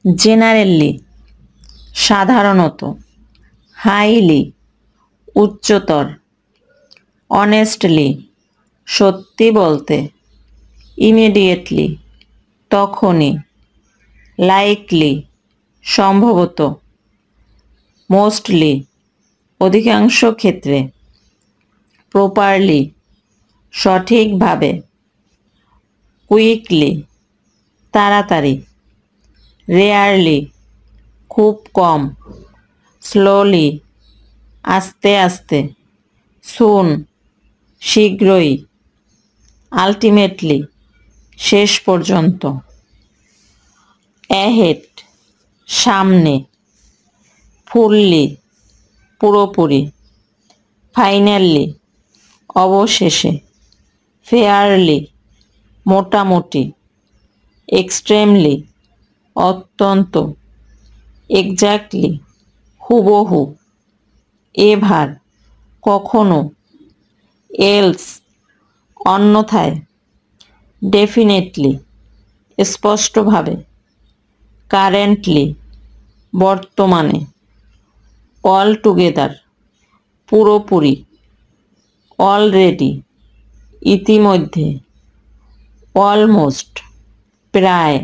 Generally সাধারণত, highly উচ্চতর, honestly সত্যি বলতে, ইমিডিয়েটলি তখনই, লাইকলি সম্ভবত, মোস্টলি অধিকাংশ ক্ষেত্রে, প্রপারলি সঠিকভাবে, কুইকলি তাড়াতাড়ি, রেয়ারলি খুব কম, স্লোলি আস্তে আস্তে, সুন শীঘ্রই, আলটিমেটলি শেষ পর্যন্ত, অ্যাহেড সামনে, ফুললি পুরোপুরি, ফাইনালি অবশেষে, ফেয়ারলি মোটামুটি, এক্সট্রিমলি অত্যন্ত, এক্স্যাক্টলি হুবহু, এভার কখনো, এলস অন্যথায়, ডেফিনেটলি স্পষ্টভাবে, কারেন্টলি বর্তমানে, অল টুগেদার পুরোপুরি, অলরেডি ইতিমধ্যে, অলমোস্ট প্রায়।